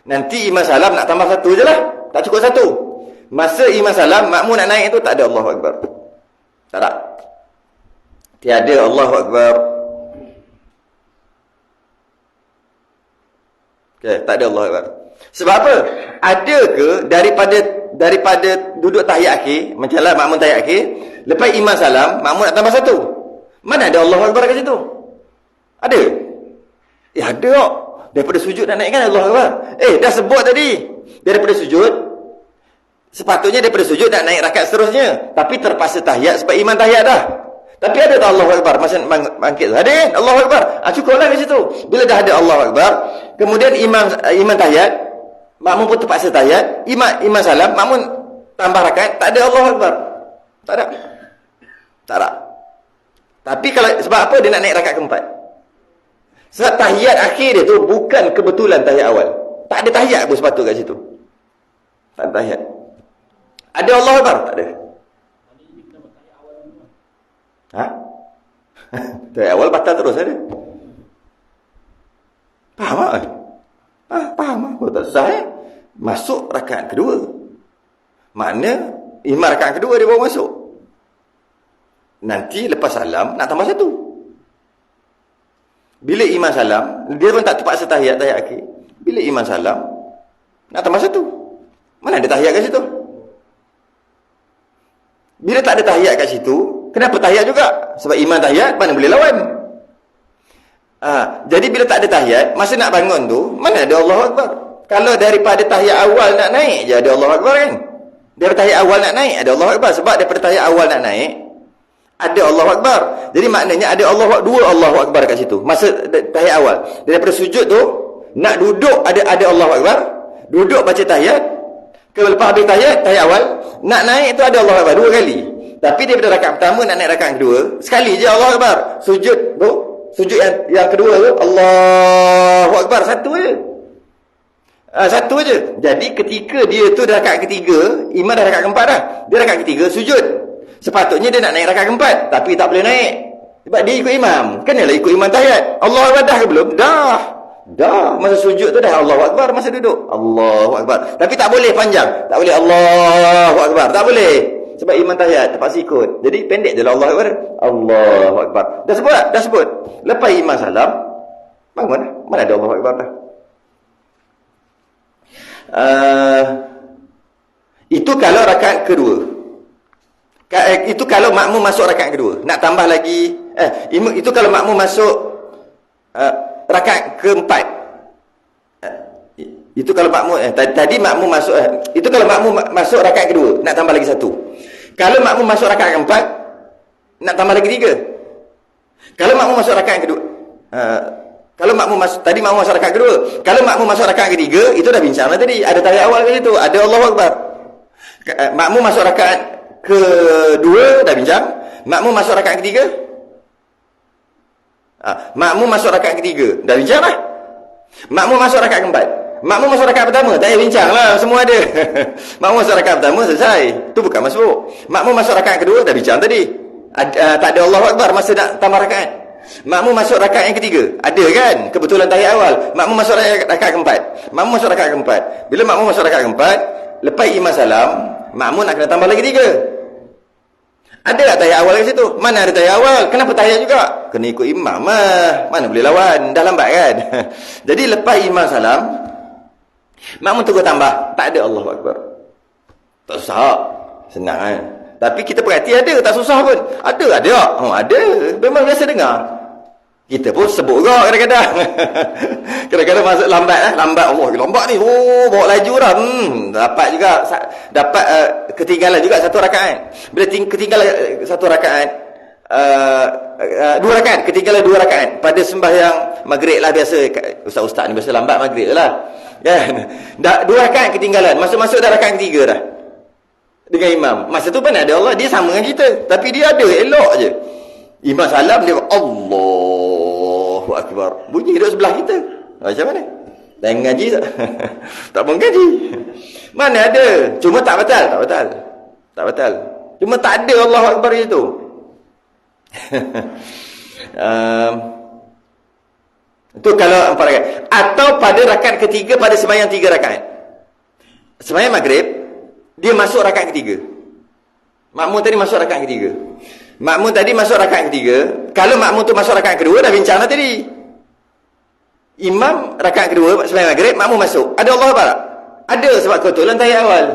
Nanti imam salam nak tambah 1 je lah. Tak cukup 1. Masa imam salam, makmum nak naik tu tak ada Allahu Akbar. Tak ada. Tiada Allahu Akbar. Okay, tak ada Allahu Akbar. Sebab apa? Ada ke daripada duduk tahiyat akhir, macamlah makmum tahiyat akhir, lepas imam salam, makmum nak tambah 1. Mana ada Allahu Akbar kat situ? Ada? Ada kok. Daripada sujud nak naikkan Allahu Akbar. Dah sebut tadi. Daripada sujud, sepatutnya daripada sujud nak naik rakaat seterusnya. Tapi terpaksa tahiyat sebab imam tahiyat dah. Tapi ada tak Allahu Akbar masa bangkit tu? Ada kan? Allahu Akbar. Cukuplah kat situ. Bila dah ada Allahu Akbar, kemudian imam tahiyat, makmum pun terpaksa tahiyat, imam salam, makmum tambah rakaat, tak ada Allahu Akbar. Tak ada. Tak ada. Tapi kalau sebab apa dia nak naik rakaat keempat? Sebab tahiyat akhir dia tu bukan kebetulan tahiyat awal. Tak ada tahiyat pun sepatutnya kat situ. Tak ada tahiyat. Ada Allahu Akbar? Tak ada. Tahiyat awal batal terus ada. Faham tak? Faham tak? Tak sah masuk rakaat kedua. Makna imam rakaat kedua dia baru masuk. Nanti lepas salam nak tambah 1. Bila imam salam, dia pun tak terpaksa tahiyat akhir. Bila imam salam nak tambah 1. Mana ada tahiyat kat situ? Bila tak ada tahiyat kat situ, kenapa tahiyat juga? Sebab imam tahiyat, mana boleh lawan? Jadi bila tak ada tahiyat, masa nak bangun tu, mana ada Allahu Akbar? Kalau daripada tahiyat awal nak naik je ada Allahu Akbar kan? Daripada tahiyat awal nak naik ada Allahu Akbar. Sebab daripada tahiyat awal nak naik ada Allahu Akbar. Jadi maknanya ada dua Allahu Akbar kat situ. Masa tahiyat awal. Daripada sujud tu, nak duduk ada Allahu Akbar. Duduk baca tahiyat. Lepas habis tahiyat awal, nak naik tu ada Allahu Akbar 2 kali. Tapi daripada rakaat pertama nak naik rakaat kedua, sekali je Allahu Akbar. Sujud tu, sujud yang kedua tu Allahu Akbar, 1 je. 1 je. Jadi ketika dia tu dah rakaat ketiga, imam dah rakaat keempat dah. Dia rakaat ketiga sujud. Sepatutnya dia nak naik rakaat keempat, tapi tak boleh naik. Sebab dia ikut imam. Kenalah ikut imam tahiyat. Allahu Akbar dah ke belum? Dah. Masa sujud tu dah Allahu Akbar, masa duduk Allahu Akbar. Tapi tak boleh panjang. Tak boleh Allahu Akbar. Tak boleh. Sebab imam tahiyat terpaksa ikut. Jadi pendek je lah Allahu Akbar. Allahu Akbar. Dah sebut tak? Dah sebut. Lepas imam salam, bangun dah. Mana ada Allahu Akbar dah. Itu kalau rakaat kedua. Itu kalau makmum masuk rakaat kedua. Nak tambah lagi, itu kalau makmum masuk rakaat keempat. Itu kalau makmum tadi makmum masuk itu kalau makmum masuk rakaat kedua, nak tambah lagi 1. Kalau makmum masuk rakaat keempat, nak tambah lagi 3. Kalau makmum masuk rakaat kedua, kalau makmum masuk tadi makmum masuk rakaat kedua, kalau makmum masuk rakaat ketiga, itu dah bincanglah tadi, ada tahiyat awal kat situ, ada Allahu Akbar. Makmum masuk rakaat kedua dah bincang, makmum masuk rakaat ketiga, makmum masuk rakaat ketiga dah bincang lah. Makmum masuk rakaat keempat, Makmum masuk rakaat pertama, tak payah bincang lah, semua ada. Makmum masuk rakaat pertama, selesai. Tu bukan masbuk. Makmum masuk rakaat kedua, dah bincang tadi. Tak ada Allahu Akbar masa nak tambah rakaat. Makmum masuk rakaat yang ketiga, ada kan? Kebetulan tahiyat awal. Makmum masuk rakaat keempat. Makmum masuk rakaat keempat. Bila makmum masuk rakaat keempat, lepas imam salam, makmum nak kena tambah lagi 3. Ada tak tahiyat awal kat situ? Mana ada tahiyat awal? Kenapa tahiyat juga? Kena ikut imam lah. Mana boleh lawan? Dah lambat kan? Jadi lepas imam salam, makmum tegur tambah. Tak ada Allahu Akbar. Tak susah. Senang kan? Tapi kita perhati ada, tak susah pun. Ada. Ada. Memang biasa dengar. Kita pun sebut juga kadang-kadang. Kadang-kadang masuk lambat lah. Lambat, Allah, lambat ni. Oh, bawa laju dah. Dapat juga. Dapat ketinggalan juga satu rakaat. Bila ketinggalan satu rakaat, 2 rakaat. Ketinggalan 2 rakaat. Pada sembahyang maghrib lah biasa. Ustaz-ustaz ni biasa lambat maghrib lah. Kan? 2 rakaat ketinggalan. Masuk-masuk dah rakaat ketiga dah. Dengan imam. Masa tu pun ada Allah. Dia sama dengan kita. Tapi dia ada. Elok je. Imam salam, dia Allahu Akbar. Bunyi duduk sebelah kita. Macam mana? Dan ngaji tak? Tak pun ngaji. Mana ada? Cuma tak batal. Tak batal. Cuma tak ada Allahu Akbar itu. Itu kalau 4 rakaat. Atau pada rakaat ketiga pada sembahyang 3 rakaat. Sembahyang maghrib, dia masuk rakaat ketiga. Makmum tadi masuk rakaat ketiga. Makmum tadi masuk rakaat ketiga. Kalau makmum tu masuk rakaat kedua, dah bincang lah tadi. Imam rakaat kedua sembahyang maghrib, makmum masuk. Ada Allah Akbar tak? Ada, sebab kebetulan tahiyat awal.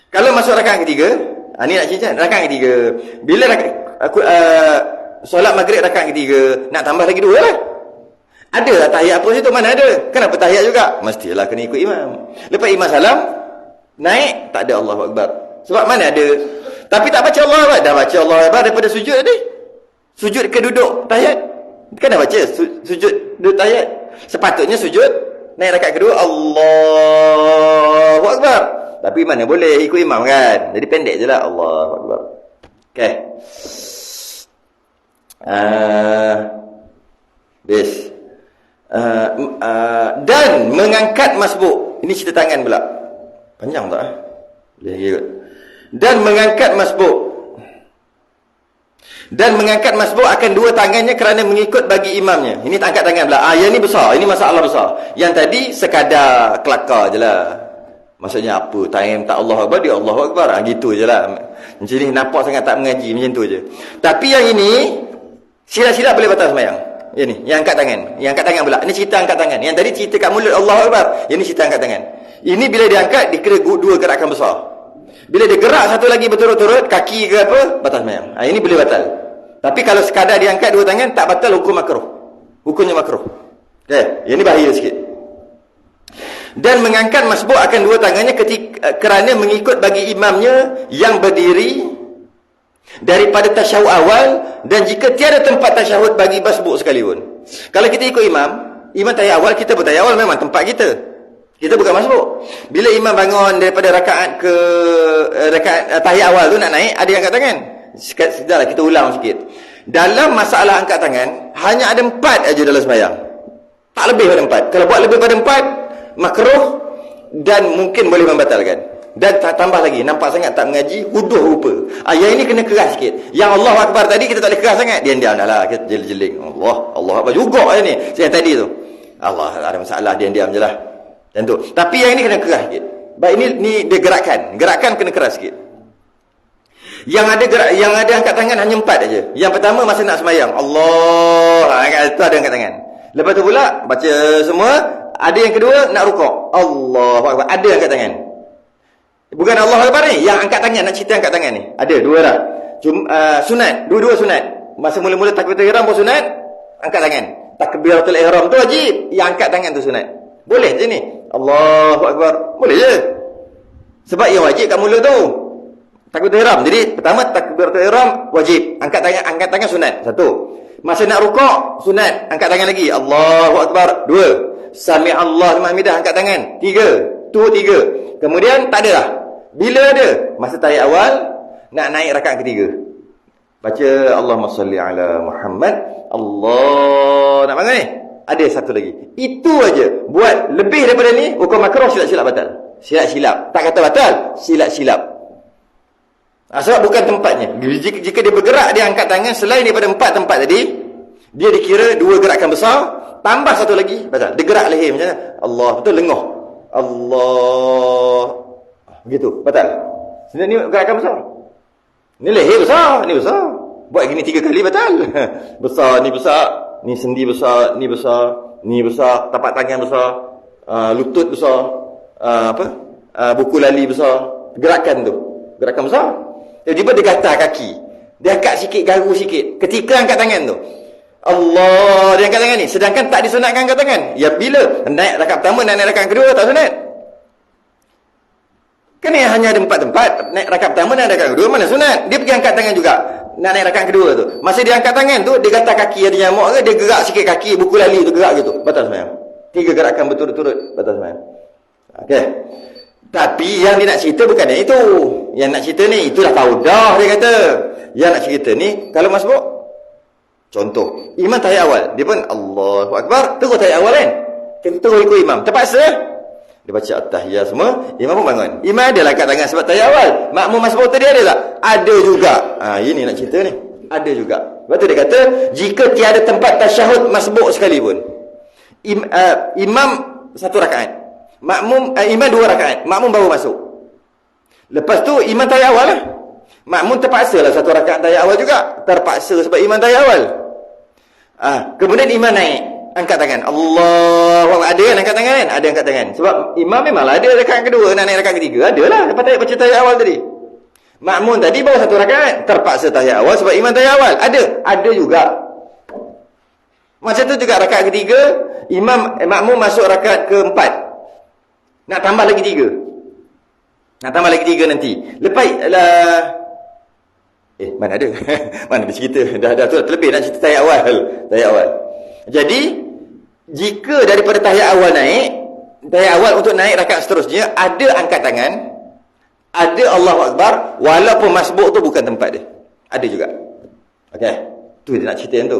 Kalau masuk rakaat ketiga, ni nak cincang rakaat ketiga. Bila solat maghrib rakaat ketiga, nak tambah lagi 2 lah. Ada tak tahiyat apa situ? Mana ada? Kenapa tahiyat juga? Mestilah kena ikut imam. Lepas imam salam, naik, tak ada Allahu Akbar. Sebab mana ada? Tapi tak baca Allahu Akbar. Dah baca Allahu Akbar daripada sujud tadi. Sujud ke duduk tahiyat? Kan dah baca sujud duduk tahiyat. Sepatutnya sujud, naik rakaat kedua, Allahu Akbar. Tapi mana boleh ikut imam kan? Jadi pendek je lah, Allahu Akbar. Okay. Dan mengangkat masbuk. Ini cerita tangan pula. Panjang tak? Boleh ikut. Dan mengangkat masbuk akan 2 tangannya kerana mengikut bagi imamnya. Ini tak angkat tangan pula. Yang ni besar. Ini masalah besar. Yang tadi sekadar kelakar je lah. Maksudnya apa? Time tak Allah Akbar, dia Allah Akbar. Gitu je lah. Macam ni nampak sangat tak mengaji. Macam tu je. Tapi yang ini, silap-silap boleh batal sembahyang. Yang ni, yang angkat tangan. Yang angkat tangan pula. Ini cerita angkat tangan. Yang tadi cerita kat mulut Allah Akbar. Yang ni cerita angkat tangan. Ini bila dia angkat, dia kira 2 gerakan besar. Bila dia gerak satu lagi berturut-turut, kaki ke apa, batal sembahyang. Ini boleh batal. Tapi kalau sekadar dia angkat 2 tangan, tak batal, hukum makruh. Hukumnya makruh. Okay. Yang ni bahaya sikit. Dan mengangkat masbuk akan 2 tangannya kerana mengikut bagi imamnya yang berdiri daripada tasyahud awal, dan jika tiada tempat tasyahud bagi masbuk sekalipun. Kalau kita ikut imam tahiyat awal, kita pun tahiyat awal memang tempat kita. Kita bukan masbuk. Bila imam bangun daripada rakaat tahiyat awal tu nak naik, ada yang angkat tangan. Sekejaplah kita ulang sikit. Dalam masalah angkat tangan, hanya ada 4 aja dalam sembahyang. Tak lebih pada 4. Kalau buat lebih pada 4, makruh dan mungkin boleh membatalkan. Dan tambah lagi, nampak sangat tak mengaji, huduh rupa. Yang ini kena keras sikit. Yang Allah Akbar tadi kita tak boleh keras sangat. Diam-diam dah lah, kita jeling-jeling. Allah Akbar juga ni. Yang tadi tu. Allah, ada masalah, diam-diam je lah. Tentu. Tapi yang ini kena keras sikit. Baik, ini dia gerakan kena keras sikit. Yang ada angkat tangan hanya 4 aja. Yang pertama masa nak sembahyang, Allah, itu ada angkat tangan. Lepas tu pula baca semua. Ada yang kedua nak rukuk, Allahu Akbar, ada angkat tangan. Bukan Allah Akbar ni, yang angkat tangan, nak cerita angkat tangan ni. Ada 2 dah. Sunat, dua-dua sunat. Masa mula-mula takbiratul ihram pun sunat, angkat tangan. Takbiratul ihram tu wajib, yang angkat tangan tu sunat. Boleh je ni, Allahu Akbar, boleh je. Sebab yang wajib kat mula tu takbiratul ihram. Jadi pertama takbiratul ihram wajib, angkat tangan sunat. 1. Masa nak rukuk sunat, angkat tangan lagi, Allahu Akbar. 2. Sami Allah liman hamidah, angkat tangan. 3. Tu 3. Kemudian tak ada lah. Bila ada? Masa tahiyat awal nak naik rakaat ketiga, baca Allahumma salli ala Muhammad. Allah nak bangun ni, Ada satu lagi. Itu aja. Buat lebih daripada ni, hukum makruh, silap-silap batal. Silap-silap. Tak kata batal, silap-silap. Sebab bukan tempatnya. Jika dia bergerak, dia angkat tangan selain daripada 4 tempat tadi, dia dikira 2 gerakan besar, tambah satu lagi, batal. Dia gerak leher macam mana? Allah, betul, lengoh. Allah. Begitu, batal. Sebenarnya ni gerakan besar. Ni leher besar, ni besar. Buat gini 3 kali, batal. Besar, ni sendi besar, ni besar, ni besar, tapak tangan besar, lutut besar, buku lali besar. Gerakan tu, gerakan besar. Tiba-tiba dia gatal kaki, dia angkat sikit, garu sikit. Ketika angkat tangan tu, Allah, dia angkat tangan ni. Sedangkan tak disunatkan angkat tangan. Ya, bila naik rakaat pertama, naik rakaat kedua, tak sunat. Kan ni hanya ada 4 tempat. Naik rakaat pertama, naik rakaat kedua, mana sunat? Dia pergi angkat tangan juga. Nak naik rakaat kedua tu, masa dia angkat tangan tu, dia gatal kaki, ada nyamuk ke, dia gerak sikit kaki, buku lali tu gerak gitu, batal sembahyang. 3 gerakan berturut-turut, batal sembahyang. Okey. Tapi yang dia nak cerita bukan yang itu. Yang nak cerita ni, itulah faudah dia kata. Yang nak cerita ni, kalau masbuk, contoh, imam tahiyat awal, dia pun Allahu Akbar, terus tahiyat awal kan? Kita terus ikut imam, terpaksa. Dia baca at-tahiyat semua, imam pun bangun. Imam ada lah kat tangan sebab tahiyat awal. Makmum masbuk tadi ada tak? Ada juga. Ini nak cerita ni. Ada juga. Sebab tu dia kata, jika tiada tempat tasyahud masbuk sekalipun, imam 1 rakaat, makmum imam 2 rakaat, makmum baru masuk. Lepas tu imam tahiyat awal lah. Makmum terpaksa lah 1 rakaat tahiyat awal juga. Terpaksa sebab imam tahiyat awal. Kemudian imam naik, angkat tangan. Allah, ada kan angkat tangan kan? Ada angkat tangan. Sebab imam memanglah ada rakaat kedua, nak naik rakaat ketiga. Ada lah. Lepas tadi baca tahiyat awal tadi. Makmum tadi baru 1 rakaat. Terpaksa tahiyat awal sebab imam tahiyat awal. Ada juga. Macam tu juga rakaat ketiga, makmum masuk rakaat keempat. Nak tambah lagi 3. Nak tambah lagi 3 nanti. Lepas mana ada? Mana dia cerita? Dah tu terlebih nak cerita tahiyat awal. Tahiyat awal. Jadi, jika daripada tahiyat awal naik, tahiyat awal untuk naik rakaat seterusnya, ada angkat tangan, ada Allahu Akbar, walaupun masbuk tu bukan tempat dia. Ada juga. Okey. Tu dia nak cerita yang tu.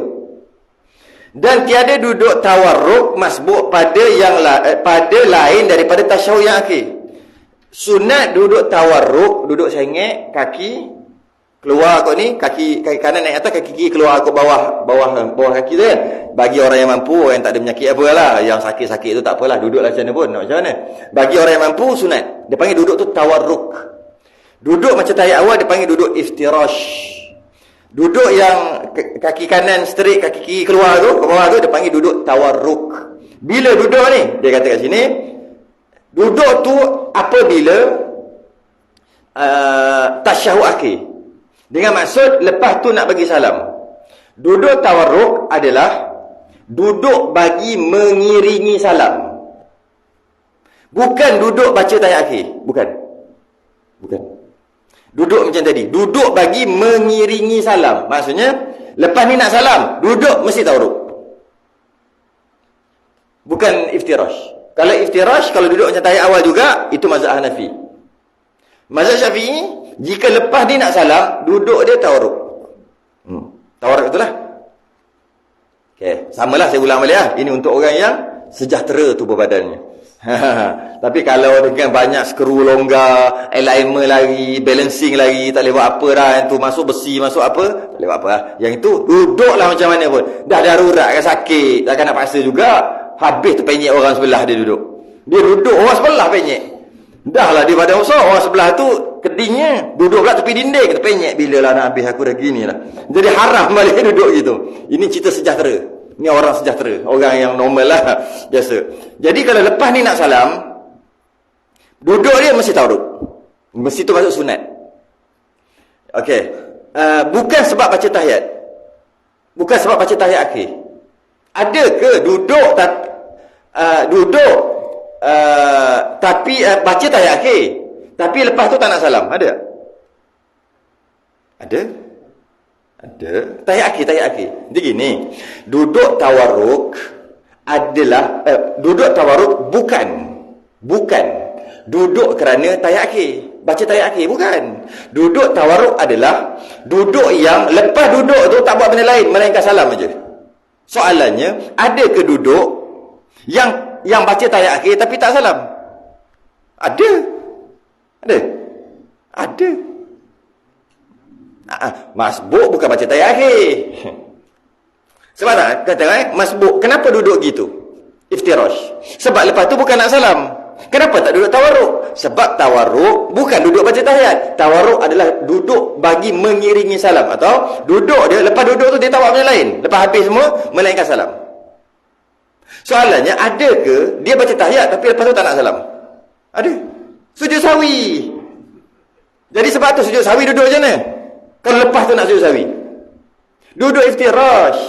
Dan tiada duduk tawarruk masbuk pada lain daripada tasyahud yang akhir. Sunat duduk tawarruk, duduk sengit, kaki keluar kot ni, kaki kanan naik atas, kaki kiri keluar kot bawah kaki tu kan. Bagi orang yang mampu, orang yang tak ada penyakit apa lah, yang sakit-sakit tu tak apalah, duduklah macam mana pun, nak macam mana. Bagi orang yang mampu, sunat. Dia panggil duduk tu tawarruk. Duduk macam tahiyat awal, dia panggil duduk iftirash. Duduk yang kaki kanan straight, kaki kiri keluar tu, ke bawah tu, dia panggil duduk tawarruk. Bila duduk ni, dia kata kat sini, duduk tu apabila tasyahud akhir. Dengan maksud lepas tu nak bagi salam. Duduk tawarruk adalah duduk bagi mengiringi salam. Bukan duduk baca tahiyat akhir. Bukan. Duduk macam tadi. Duduk bagi mengiringi salam. Maksudnya, lepas ni nak salam, duduk mesti tawarruk. Bukan iftirash. Kalau iftirash, kalau duduk macam tahiyat awal juga, itu mazhab Hanafi. Mazhab Syafi'i, jika lepas ni nak salam, duduk dia tawarruk. Tawarruk itulah. Okey, samalah saya ulang balik lah. Ini untuk orang yang sejahtera tubuh badannya. Tapi kalau dengan banyak skru longgar, alignment lagi, balancing lagi, tak boleh buat apa dah. Yang tu masuk besi, masuk apa, tak boleh buat apa lah. Yang itu, duduklah macam mana pun. Dah darurat kan, sakit, takkan nak paksa juga. Habis tu penyek orang sebelah dia duduk. Dia duduk, orang sebelah penyek. Dah lah dia badan besar, orang sebelah tu kedingnya, duduk pula tepi dinding, kata penyek, bila lah nak habis aku dah gini lah. Jadi haram balik duduk gitu. Ini cerita sejahtera. Ini orang sejahtera, orang yang normal lah, biasa. Jadi kalau lepas ni nak salam, duduk dia mesti tawarruk. Mesti tu masuk sunat. Okey. Bukan sebab baca tahiyat. Bukan sebab baca tahiyat akhir. Ada ke duduk tapi baca tahiyat akhir, tapi lepas tu tak nak salam? Ada? Tahiyat akhir. Jadi gini, duduk tawarruk adalah duduk tawarruk bukan duduk kerana tahiyat akhir, baca tahiyat akhir, bukan. Duduk tawarruk adalah duduk yang lepas duduk tu tak buat benda lain melainkan salam aja. Soalannya, ada ke duduk yang baca tahiyat akhir tapi tak salam? Ada. Ada. Masbuk bukan baca tahiyat akhir. Sebab tak kata masbuk, kenapa duduk gitu? Iftirash. Sebab lepas tu bukan nak salam. Kenapa tak duduk tawarruk? Sebab tawarruk bukan duduk baca tahiyat. Tawarruk adalah duduk bagi mengiringi salam, atau duduk dia, lepas duduk tu dia tawar benda lain. Lepas habis semua melainkan salam. Soalannya, ada ke dia baca tahiyat tapi lepas tu tak nak salam? Ada. Sujud sawi. Jadi sebab tu sujud sawi duduk macam mana? Kalau lepas tu nak sujud sawi, duduk iftirash,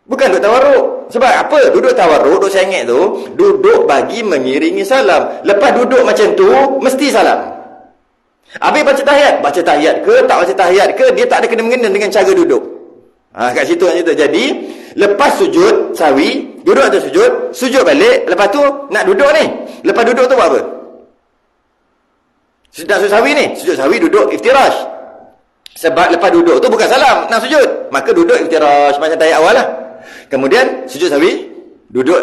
bukan duduk tawarruk. Sebab apa? Duduk tawarruk, duduk sengit tu, duduk bagi mengiringi salam. Lepas duduk macam tu, mesti salam. Habis baca tahiyat ke, tak baca tahiyat ke, dia tak ada kena-mengena dengan cara duduk. Kat situ kan cerita. Jadi, lepas sujud sawi, duduk atas sujud balik, lepas tu nak duduk ni. Lepas duduk tu buat apa? Nak sujud sawi ni, sujud sawi duduk iftirash. Sebab lepas duduk tu bukan salam, nak sujud. Maka duduk iftirash macam tahiyat awal lah. Kemudian sujud sawi, duduk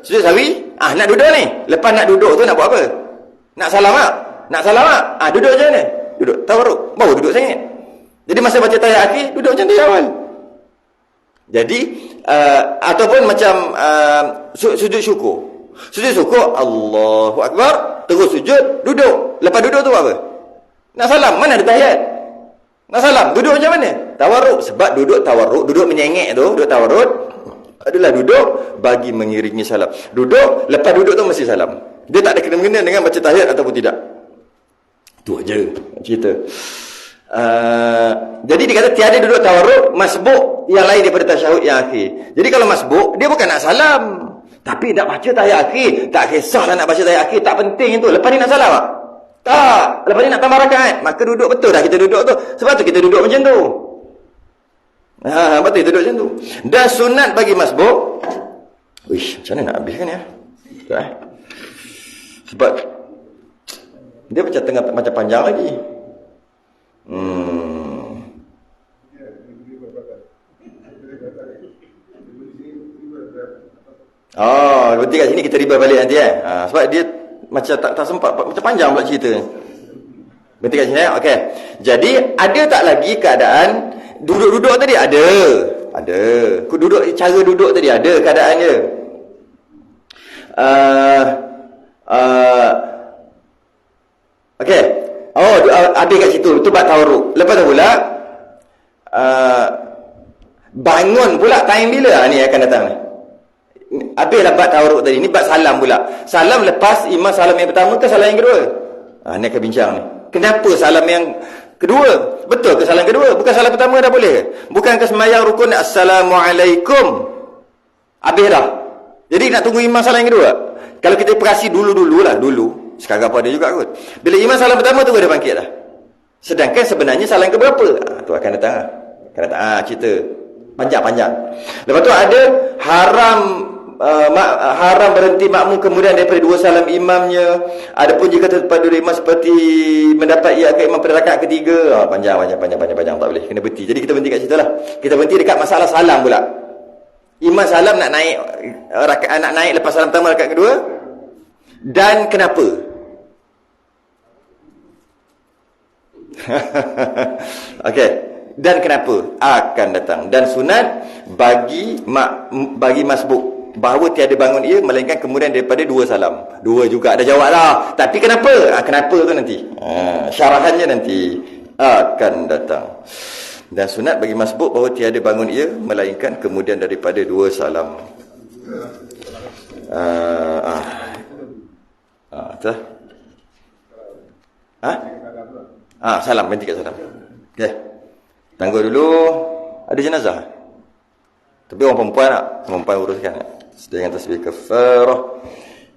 sujud sawi, nak duduk ni. Lepas nak duduk tu nak buat apa? Nak salam tak? Nak salam tak? Duduk macam mana? Duduk tawarruk, baru duduk sengit. Jadi masa baca tahiyat akhir, duduk macam tahiyat awal. Jadi ataupun macam sujud syukur. Sujud syukur, Allahu Akbar, terus sujud, duduk. Lepas duduk tu buat apa? Nak salam, mana ada tahiyat? Nak salam, duduk macam mana? Tawarruk. Sebab duduk tawarruk, duduk menyengek tu, duduk tawarruk adalah duduk bagi mengiringi salam. Duduk, lepas duduk tu mesti salam. Dia tak ada kena-mengena dengan baca tahiyat ataupun tidak. Tu aja cerita. Jadi dia kata tiada duduk tawarruk masbuk yang lain daripada tasyahud yang akhir. Jadi kalau masbuk, dia bukan nak salam, tapi nak baca tahiyat akhir. Tak kisahlah nak baca tahiyat akhir, tak penting itu. Lepas ni nak salam tak? Tak. Lepas ni nak tambah rakaat. Maka duduk betul dah kita duduk tu. Sebab tu kita duduk macam tu. Betul kita duduk macam tu. Dan sunat bagi masbuk. Wish, macam mana nak habiskan ya? Betul Sebab dia macam tengah macam panjang lagi. Berarti kat sini kita riba balik nanti sebab dia macam tak sempat, macam panjang pula cerita. Berarti kat sini okey. Jadi ada tak lagi keadaan duduk-duduk tadi? Ada. Cara duduk tadi ada keadaan dia. Okey. Ada kat situ. Itu bab tawarruk. Lepas tu pula bangun pula time bila ni akan datang ni. Habislah bab tawarruk tadi. Ni bab salam pula. Salam lepas imam salam yang pertama ke salam yang kedua? Ni akan bincang ni. Kenapa salam yang kedua? Betul ke salam kedua? Bukan salam pertama dah boleh ke? Bukan ke sembahyang rukun Assalamualaikum habis dah. Jadi nak tunggu imam salam yang kedua? Kalau kita perhati dulu. Sekarang apa ada juga kot. Bila imam salam pertama tu dia bangkit dah. Sedangkan sebenarnya salam ke berapa? Tu akan datang. Cerita panjang-panjang. Lepas tu ada haram berhenti makmum kemudian daripada dua salam imamnya. Adapun jika terlepas dulu imam seperti mendapat ia ke imam pada rakaat ketiga, panjang tak boleh, kena berhenti. Jadi kita berhenti kat situ lah. Kita berhenti dekat masalah salam pula. Imam salam nak naik lepas salam pertama rakaat kedua, dan kenapa? Okey. Dan kenapa akan datang. Dan sunat bagi masbuk bahawa tiada bangun ia melainkan kemudian daripada dua salam. Dua juga ada jawab lah. Tapi kenapa? Kenapa tu nanti syarahannya nanti akan datang. Dan sunat bagi masbuk bahawa tiada bangun ia melainkan kemudian daripada dua salam. Salam, berhenti kat salam. Okey. Tangguh dulu. Ada jenazah? Tapi orang perempuan nak? Perempuan uruskan. Sedangkan tasbih kafarah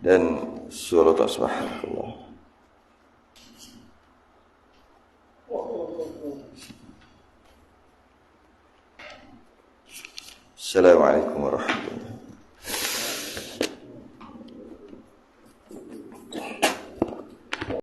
dan surah subhanallah. Assalamualaikum warahmatullahi wabarakatuh.